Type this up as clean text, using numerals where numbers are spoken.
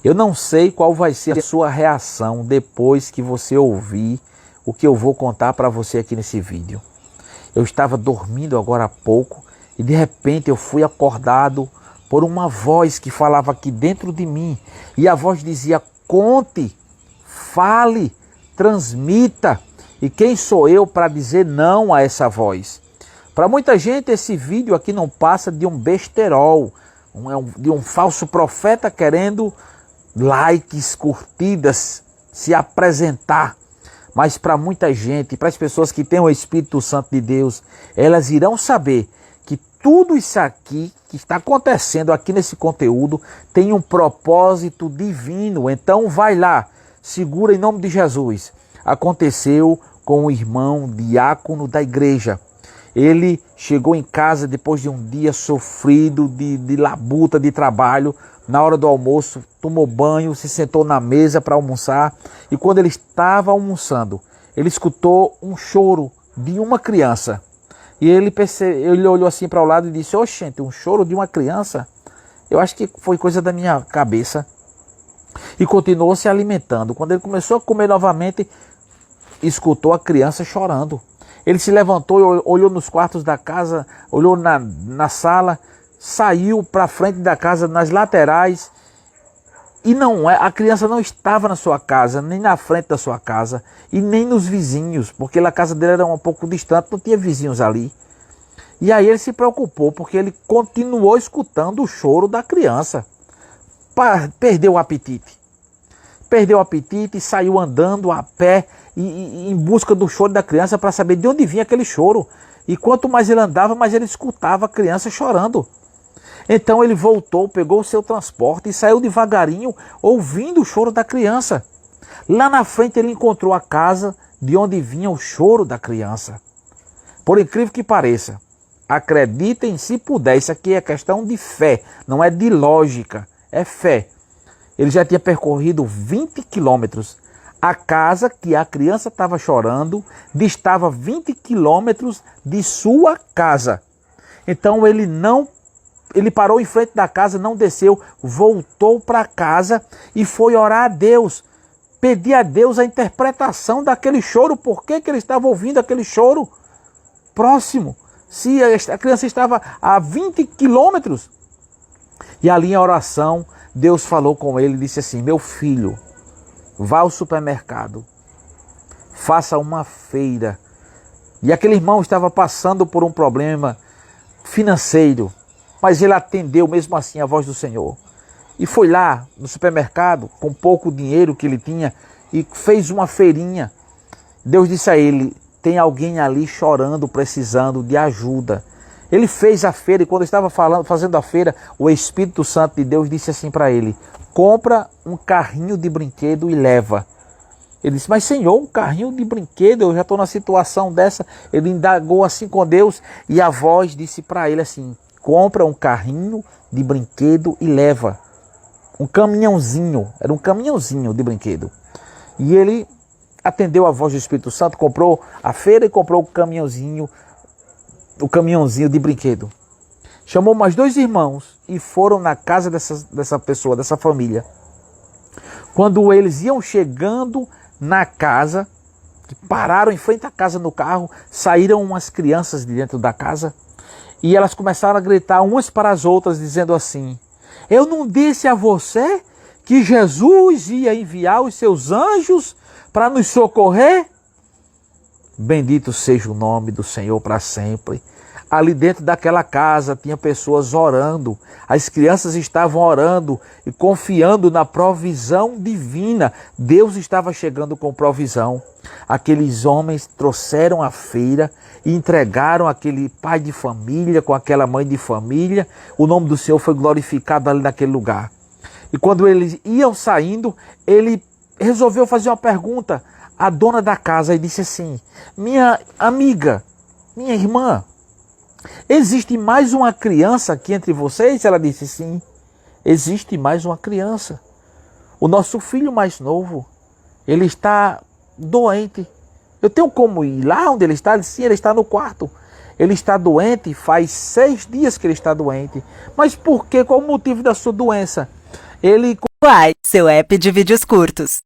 Eu não sei qual vai ser a sua reação depois que você ouvir o que eu vou contar para você aqui nesse vídeo. Eu estava dormindo agora há pouco e de repente eu fui acordado por uma voz que falava aqui dentro de mim. E a voz dizia: conte, fale, transmita. E quem sou eu para dizer não a essa voz? Para muita gente esse vídeo aqui não passa de um besterol, de um falso profeta querendo likes, curtidas, se apresentar. Mas para muita gente, para as pessoas que têm o Espírito Santo de Deus, elas irão saber que tudo isso aqui que está acontecendo aqui nesse conteúdo tem um propósito divino. Então vai lá, segura em nome de Jesus. Aconteceu com o irmão diácono da igreja. Ele chegou em casa depois de um dia sofrido, de labuta, de trabalho. Na hora do almoço, tomou banho, se sentou na mesa para almoçar. E quando ele estava almoçando, ele escutou um choro de uma criança. E ele olhou assim para o lado e disse: oxente, um choro de uma criança? Eu acho que foi coisa da minha cabeça. E continuou se alimentando. Quando ele começou a comer novamente, escutou a criança chorando. Ele se levantou, olhou nos quartos da casa, olhou na sala, saiu para frente da casa, nas laterais. E a criança não estava na sua casa, nem na frente da sua casa, e nem nos vizinhos, porque a casa dele era um pouco distante, não tinha vizinhos ali. E aí ele se preocupou, porque ele continuou escutando o choro da criança. Perdeu o apetite. Perdeu o apetite e saiu andando a pé em busca do choro da criança para saber de onde vinha aquele choro. E quanto mais ele andava, mais ele escutava a criança chorando. Então ele voltou, pegou o seu transporte e saiu devagarinho, ouvindo o choro da criança. Lá na frente ele encontrou a casa de onde vinha o choro da criança. Por incrível que pareça, acreditem se puder, isso aqui é questão de fé, não é de lógica, é fé. Ele já tinha percorrido 20 quilômetros. A casa que a criança estava chorando distava 20 quilômetros de sua casa. Então ele parou em frente da casa, não desceu, voltou para casa e foi orar a Deus. Pedir a Deus a interpretação daquele choro. Por que ele estava ouvindo aquele choro próximo? Se a criança estava a 20 quilômetros. E ali em oração, Deus falou com ele e disse assim: meu filho, vá ao supermercado, faça uma feira. E aquele irmão estava passando por um problema financeiro, mas ele atendeu mesmo assim a voz do Senhor. E foi lá no supermercado, com pouco dinheiro que ele tinha, e fez uma feirinha. Deus disse a ele: tem alguém ali chorando, precisando de ajuda. Ele fez a feira e quando estava fazendo a feira, o Espírito Santo de Deus disse assim para ele: compra um carrinho de brinquedo e leva. Ele disse: mas Senhor, um carrinho de brinquedo, eu já estou na situação dessa. Ele indagou assim com Deus e a voz disse para ele assim: compra um carrinho de brinquedo e leva. Um caminhãozinho, era um caminhãozinho de brinquedo. E ele atendeu a voz do Espírito Santo, comprou a feira e comprou o caminhãozinho de brinquedo. Chamou mais 2 irmãos e foram na casa dessa pessoa, dessa família. Quando eles iam chegando na casa, pararam em frente à casa no carro, saíram umas crianças de dentro da casa e elas começaram a gritar umas para as outras, dizendo assim: eu não disse a você que Jesus ia enviar os seus anjos para nos socorrer? Bendito seja o nome do Senhor para sempre. Ali dentro daquela casa tinha pessoas orando. As crianças estavam orando e confiando na provisão divina. Deus estava chegando com provisão. Aqueles homens trouxeram a feira e entregaram aquele pai de família com aquela mãe de família. O nome do Senhor foi glorificado ali naquele lugar. E quando eles iam saindo, ele resolveu fazer uma pergunta à dona da casa e disse assim: minha amiga, minha irmã, existe mais uma criança aqui entre vocês? Ela disse: sim, existe mais uma criança. O nosso filho mais novo, ele está doente. Eu tenho como ir lá onde ele está? Ele disse: sim, ele está no quarto. Ele está doente, faz 6 dias que ele está doente. Mas por quê? Qual o motivo da sua doença? Ele Uai, seu app de vídeos curtos.